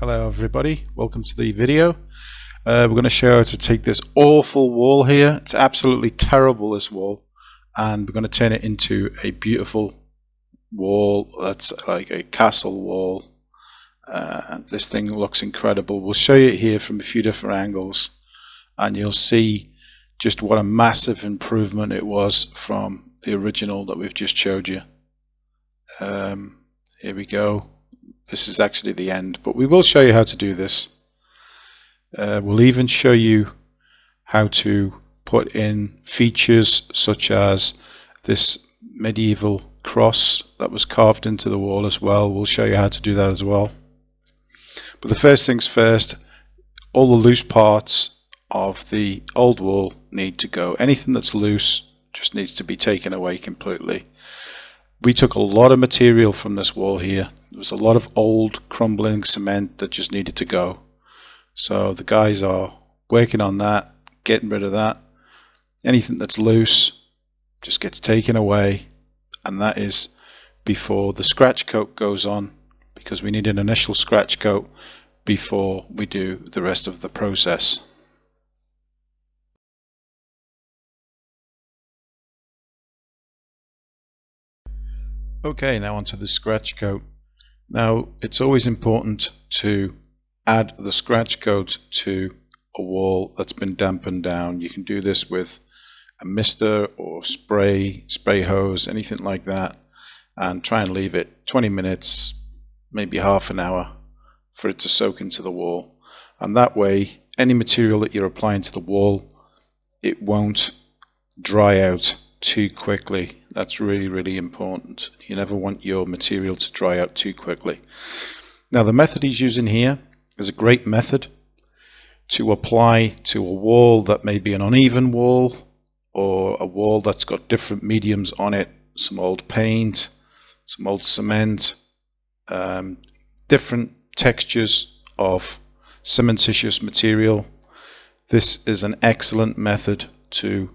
Hello everybody, welcome to the video. We're going to show you how to take this awful wall here. It's absolutely terrible, this wall, and we're going to turn it into a beautiful wall that's like a castle wall. This thing looks incredible. We'll show you it here from a few different angles and you'll see just what a massive improvement it was from the original that we've just showed you. Here we go. This is actually the end, but we will show you how to do this. We'll even show you how to put in features such as this medieval cross that was carved into the wall as well. We'll show you how to do that as well. But the first things first, all the loose parts of the old wall need to go. Anything that's loose just needs to be taken away completely. We took a lot of material from this wall here. There was a lot of old crumbling cement that just needed to go. So the guys are working on that, getting rid of that. Anything that's loose just gets taken away, and that is before the scratch coat goes on, because we need an initial scratch coat before we do the rest of the process. Okay, now onto the scratch coat. Now, it's always important to add the scratch coat to a wall that's been dampened down. You can do this with a mister or spray hose, anything like that, and try and leave it 20 minutes, maybe half an hour for it to soak into the wall. And that way, any material that you're applying to the wall, it won't dry out too quickly. That's really, really important. You never want your material to dry out too quickly. Now, the method he's using here is a great method to apply to a wall that may be an uneven wall, or a wall that's got different mediums on it, some old paint, some old cement, different textures of cementitious material. This is an excellent method to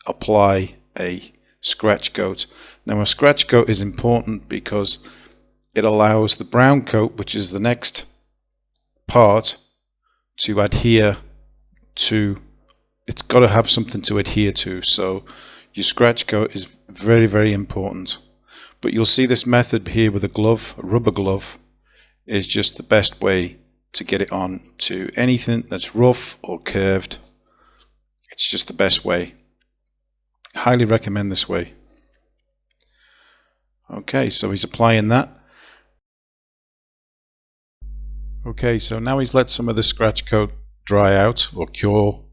apply a scratch coat. Now, a scratch coat is important because it allows the brown coat, which is the next part, to adhere to. It's got to have something to adhere to, so your scratch coat is very, very important. But you'll see this method here with a glove, a rubber glove, is just the best way to get it on to anything that's rough or curved. It's just the best way. Highly recommend this way. Okay, so he's applying that. Okay, so now he's let some of the scratch coat dry out or cure.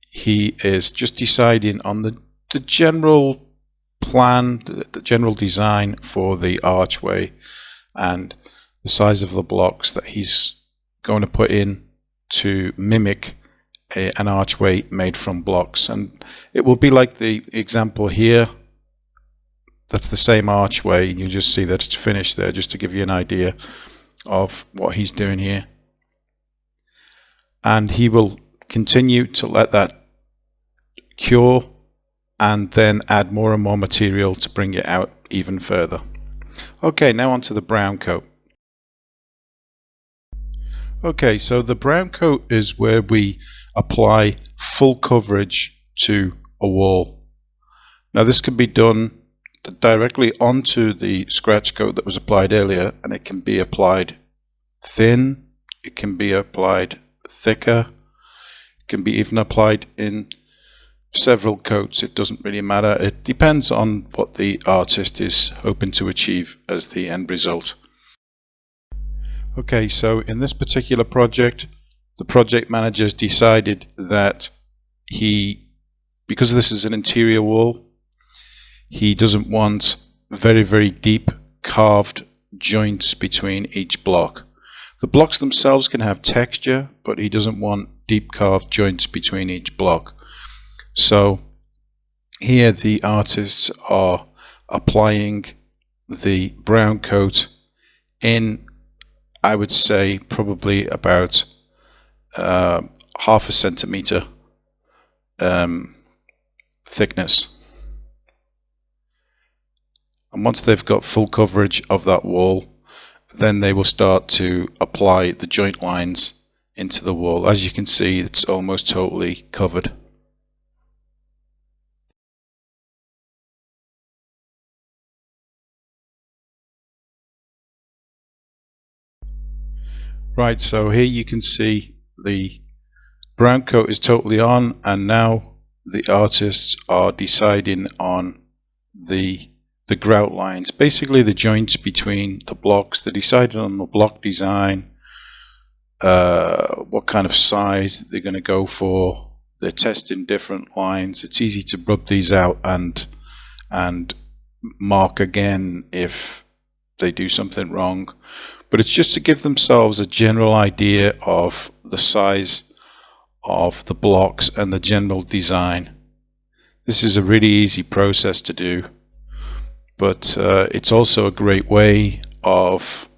He is just deciding on the general plan, the general design for the archway and the size of the blocks that he's going to put in to mimic an archway made from blocks. And it will be like the example here. That's the same archway, and you just see that it's finished there, just to give you an idea of what he's doing here. And he will continue to let that cure and then add more and more material to bring it out even further. Okay, now onto the brown coat. Okay, so the brown coat is where we apply full coverage to a wall. Now, this can be done directly onto the scratch coat that was applied earlier, and it can be applied thin, it can be applied thicker, it can be even applied in several coats. It doesn't really matter. It depends on what the artist is hoping to achieve as the end result. Okay, so in this particular project, the project managers decided that because this is an interior wall, he doesn't want very, very deep carved joints between each block. The blocks themselves can have texture, but he doesn't want deep carved joints between each block. So here the artists are applying the brown coat in, I would say, probably about half a centimeter thickness. And once they've got full coverage of that wall, then they will start to apply the joint lines into the wall. As you can see, it's almost totally covered. Right, so here you can see the brown coat is totally on, and now the artists are deciding on the grout lines, basically the joints between the blocks. They're deciding on the block design, what kind of size they're going to go for. They're testing different lines. It's easy to rub these out and mark again if they do something wrong, but it's just to give themselves a general idea of the size of the blocks and the general design. This is a really easy process to do, but it's also a great way of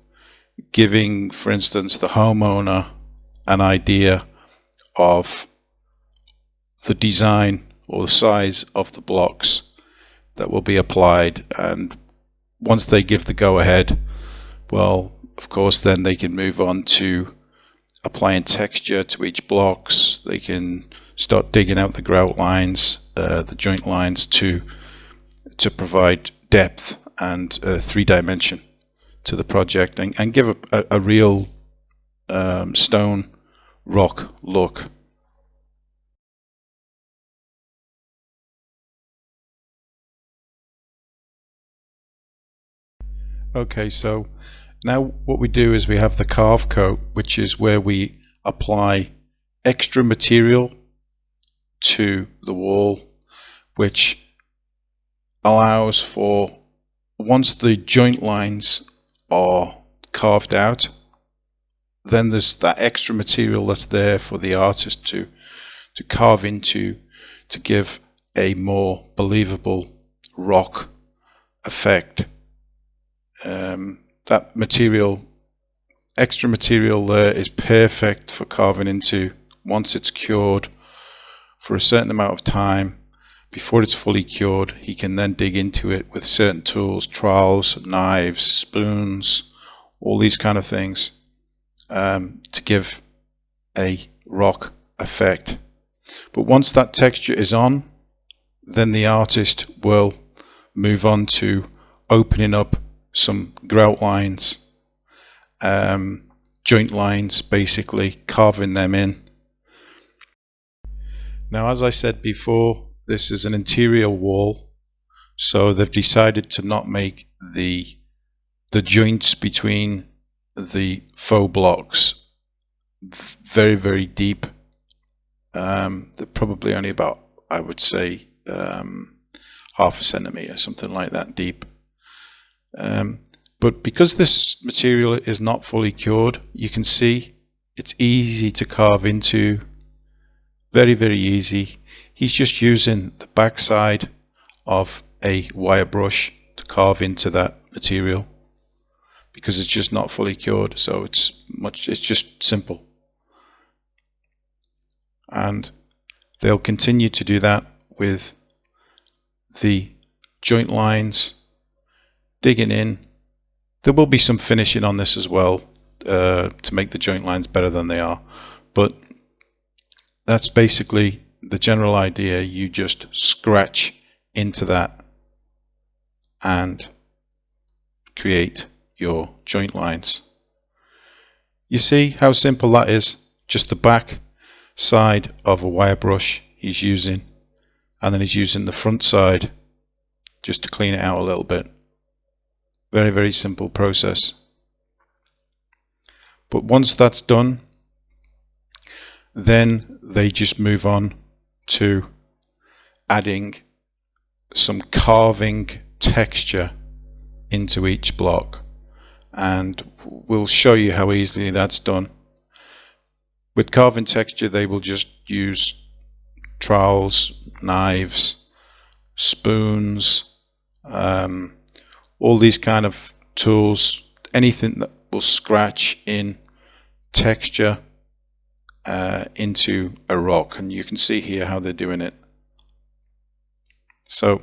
giving, for instance, the homeowner an idea of the design or the size of the blocks that will be applied. And once they give the go-ahead, well, of course, then they can move on to applying texture to each blocks. They can start digging out the grout lines, the joint lines to provide depth and three-dimension to the project, and give a real stone rock look. Okay, so now what we do is we have the Carve Coat, which is where we apply extra material to the wall, which allows for, once the joint lines are carved out, then there's that extra material that's there for the artist to carve into, to give a more believable rock effect. That material, extra material there, is perfect for carving into once it's cured for a certain amount of time. Before it's fully cured, he can then dig into it with certain tools, trowels, knives, spoons, all these kind of things, to give a rock effect. But once that texture is on, then the artist will move on to opening up some grout lines, joint lines, basically carving them in. Now, as I said before, this is an interior wall, so they've decided to not make the joints between the faux blocks very, very deep. They're probably only about, I would say, half a centimeter, something like that deep. But because this material is not fully cured, you can see it's easy to carve into. Very, very easy. He's just using the backside of a wire brush to carve into that material because it's just not fully cured, so it's just simple. And they'll continue to do that with the joint lines, digging in. There will be some finishing on this as well, to make the joint lines better than they are, but that's basically the general idea. You just scratch into that and create your joint lines. You see how simple that is? Just the back side of a wire brush he's using, and then he's using the front side just to clean it out a little bit. Very, very simple process. But once that's done, then they just move on to adding some carving texture into each block, and we'll show you how easily that's done. With carving texture, they will just use trowels, knives, spoons, all these kind of tools, anything that will scratch in texture into a rock. And you can see here how they're doing it. So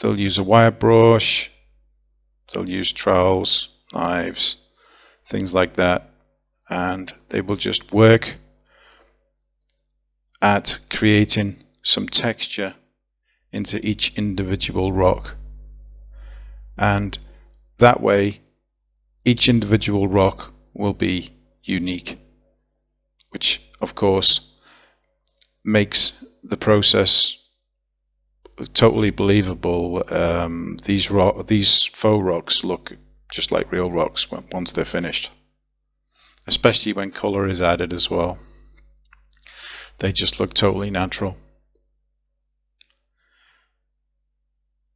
they'll use a wire brush, They'll use trowels, knives, things like that, and they will just work at creating some texture into each individual rock. And that way, each individual rock will be unique, which of course makes the process totally believable. These faux rocks look just like real rocks once they're finished, especially when color is added as well. They just look totally natural.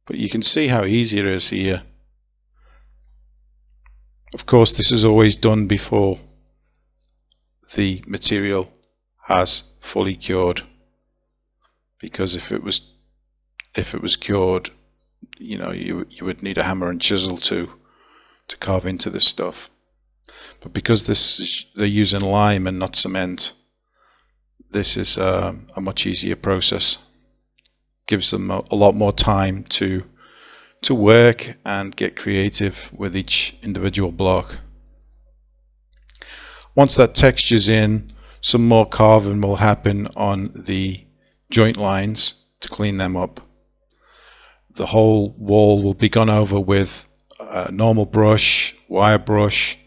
But you can see how easy it is here. Of course, this is always done before the material has fully cured, because if it was cured, you would need a hammer and chisel to carve into this stuff. But because they're using lime and not cement, this is a much easier process. Gives them a lot more time to work and get creative with each individual block. Once that texture's in, some more carving will happen on the joint lines to clean them up. The whole wall will be gone over with a normal brush, wire brush,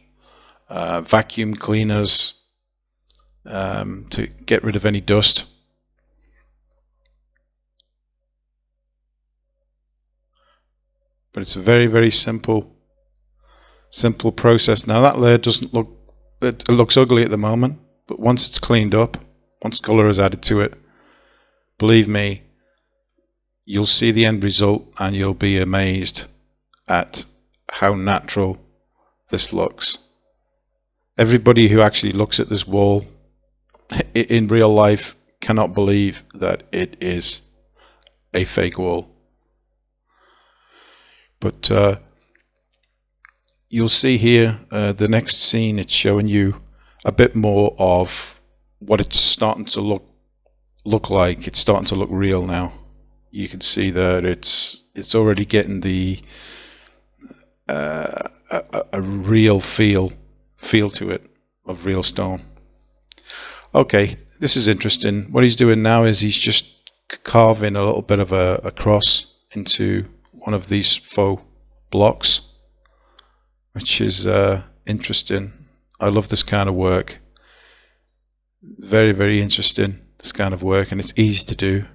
vacuum cleaners to get rid of any dust. But it's a very, very simple process. Now that layer doesn't look, it looks ugly at the moment, but once it's cleaned up, once color is added to it, believe me, you'll see the end result and you'll be amazed at how natural this looks. Everybody who actually looks at this wall in real life cannot believe that it is a fake wall. But you'll see here, the next scene, it's showing you a bit more of what it's starting to look like. It's starting to look real now. You can see that it's already getting the a real feel to it, of real stone. Okay, this is interesting. What he's doing now is he's just carving a little bit of a cross into one of these faux blocks, which is interesting. I love this kind of work. Very, very interesting, this kind of work, and it's easy to do.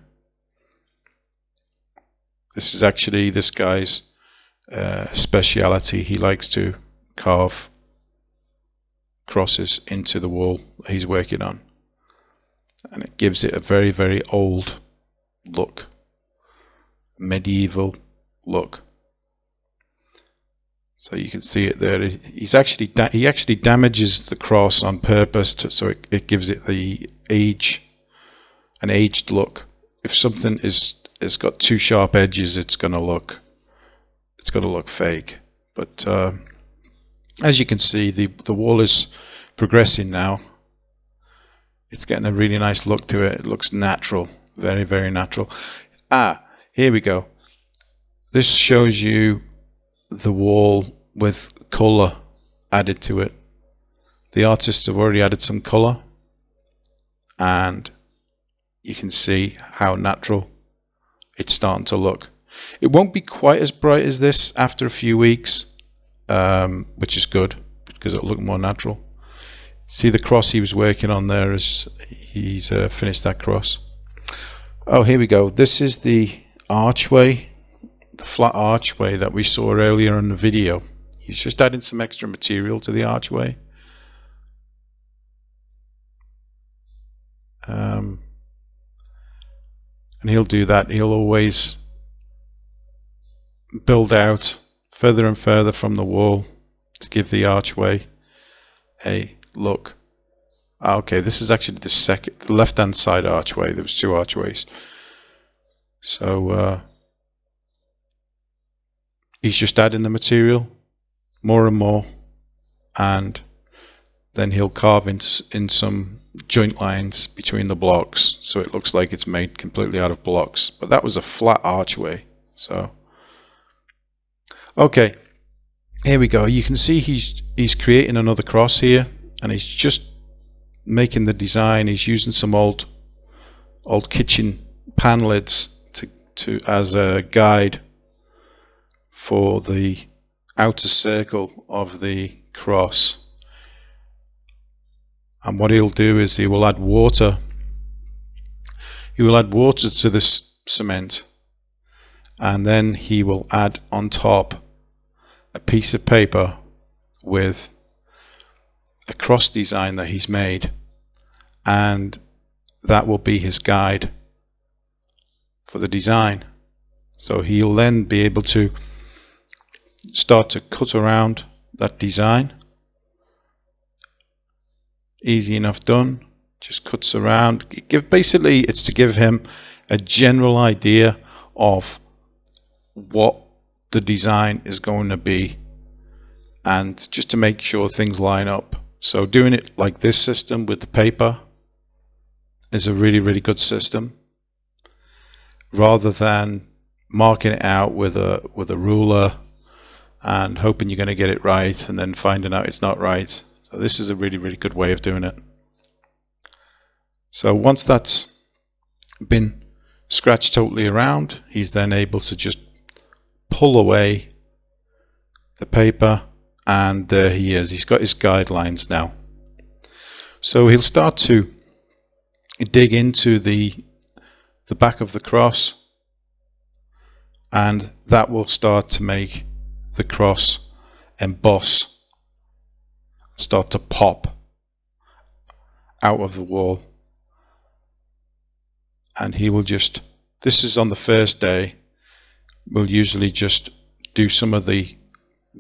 This is actually this guy's speciality. He likes to carve crosses into the wall he's working on, and it gives it a very, very old look, medieval look. So you can see it there. He actually damages the cross on purpose so it gives it an aged look. If something is got too sharp edges, it's gonna look fake. But as you can see, the wall is progressing now. It's getting a really nice look to it. It looks natural, very, very natural. Here we go. This shows you the wall with color added to it. The artists have already added some color, and you can see how natural it's starting to look. It won't be quite as bright as this after a few weeks, which is good because it'll look more natural. See the cross he was working on there as he's finished that cross. Oh, here we go. This is the archway, the flat archway that we saw earlier in the video. He's just adding some extra material to the archway. And he'll do that. He'll always build out further and further from the wall to give the archway a look. Okay, this is actually the left-hand side archway. There was two archways. So he's just adding the material more and more, and then he'll carve in some joint lines between the blocks so it looks like it's made completely out of blocks. But that was a flat archway. So okay, here we go. You can see he's creating another cross here, and he's just making the design. He's using some old kitchen pan lids to as a guide for the outer circle of the cross. And what he'll do is he will add water. He will add water to this cement, and then he will add on top a piece of paper with a cross design that he's made, and that will be his guide for the design. So he'll then be able to start to cut around that design. Easy enough done. Just cuts around. Basically, it's to give him a general idea of what the design is going to be, and just to make sure things line up. So doing it like this system with the paper is a really, really good system, rather than marking it out with a ruler and hoping you're going to get it right and then finding out it's not right. So this is a really, really good way of doing it. So once that's been scratched totally around, he's then able to just pull away the paper, and there he is. He's got his guidelines now. So he'll start to dig into the back of the cross, and that will start to make the cross emboss, start to pop out of the wall. And he will just, this is on the first day, we'll usually just do some of the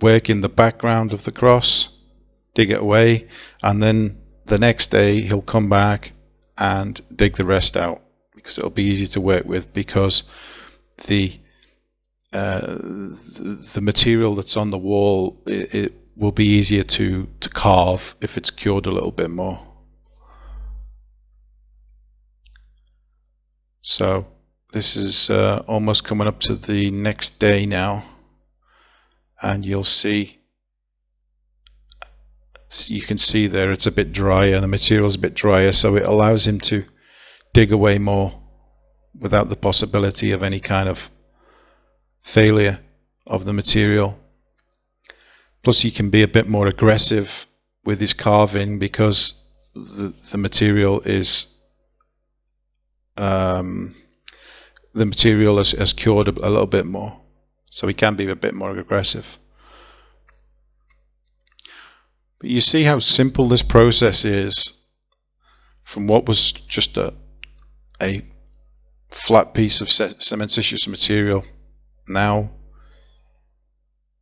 work in the background of the cross, dig it away, and then the next day he'll come back and dig the rest out, because it'll be easy to work with, because the material that's on the wall, it will be easier to carve if it's cured a little bit more. So this is almost coming up to the next day now, and you'll see, you can see there it's a bit drier, the material's a bit drier, so it allows him to dig away more without the possibility of any kind of failure of the material. Plus he can be a bit more aggressive with his carving, because the material is has cured a little bit more, so he can be a bit more aggressive. But you see how simple this process is, from what was just a flat piece of cementitious material. Now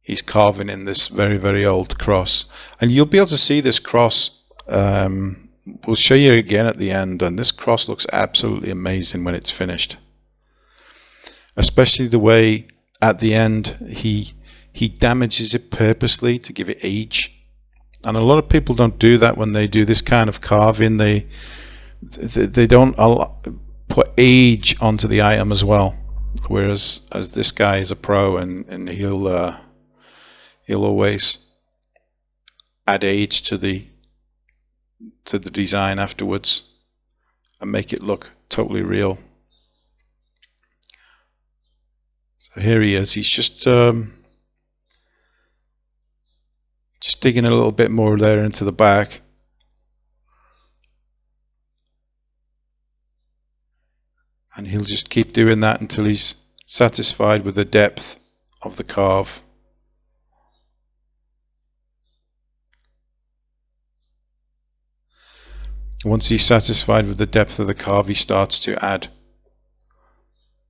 he's carving in this very, very old cross, and you'll be able to see this cross. We'll show you again at the end, and this cross looks absolutely amazing when it's finished. Especially the way at the end he damages it purposely to give it age. And a lot of people don't do that when they do this kind of carving. They don't put age onto the item as well. Whereas as this guy is a pro, and he'll always add age to the design afterwards and make it look totally real. So here he is. He's just digging a little bit more there into the back. And he'll just keep doing that until he's satisfied with the depth of the carve. Once he's satisfied with the depth of the carve, he starts to add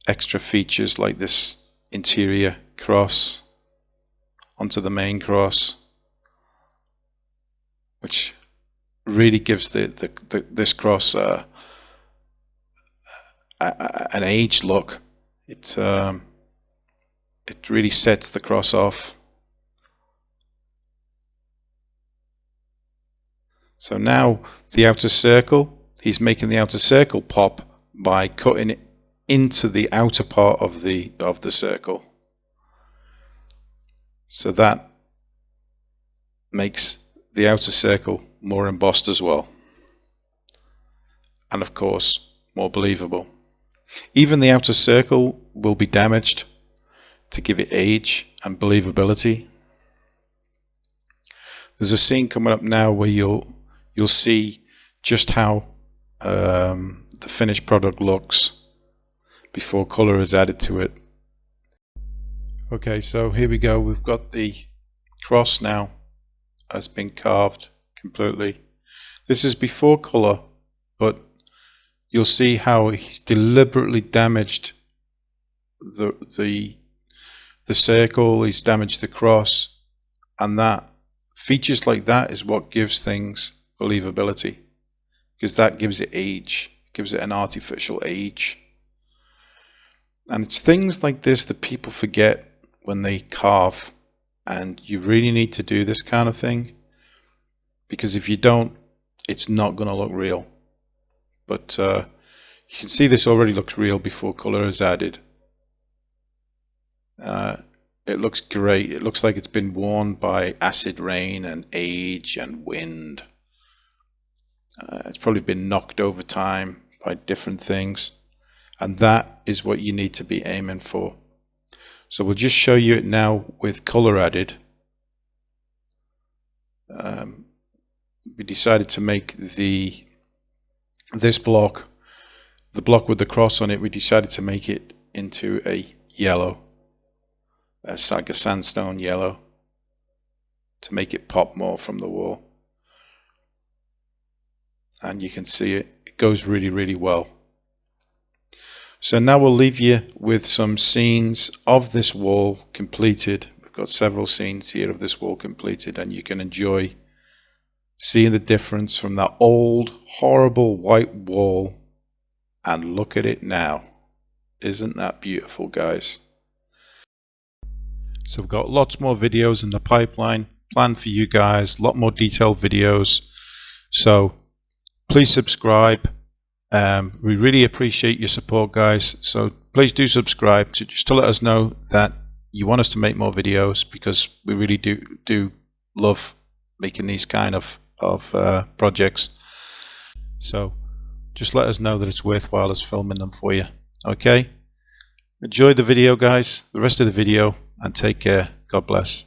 extra features like this interior cross onto the main cross, which really gives this cross an aged look. It really sets the cross off. So now the outer circle, he's making the outer circle pop by cutting it into the outer part of the circle. So that makes the outer circle more embossed as well, and of course more believable. Even the outer circle will be damaged to give it age and believability. There's a scene coming up now where you'll see just how the finished product looks before color is added to it. Okay, so here we go. We've got the cross now has been carved completely. This is before color, but you'll see how he's deliberately damaged the circle. He's damaged the cross, and that features like that is what gives things believability, because that gives it age, gives it an artificial age. And it's things like this that people forget when they carve, and you really need to do this kind of thing, because if you don't, it's not going to look real. But you can see this already looks real before color is added. It looks great. It looks like it's been worn by acid rain and age and wind. It's probably been knocked over time by different things, and that is what you need to be aiming for. So we'll just show you it now with color added. We decided to make this block, the block with the cross on it, we decided to make it into a yellow. It's like a sandstone yellow to make it pop more from the wall. And you can see it goes really, really well. So now we'll leave you with some scenes of this wall completed. We've got several scenes here of this wall completed, and you can enjoy seeing the difference from that old, horrible white wall, and look at it now. Isn't that beautiful, guys? So we've got lots more videos in the pipeline planned for you guys, a lot more detailed videos. So please subscribe. We really appreciate your support, guys. So please do subscribe just to let us know that you want us to make more videos, because we really do love making these kind of projects. So just let us know that it's worthwhile us filming them for you. Okay? Enjoy the video, guys, the rest of the video, and take care. God bless.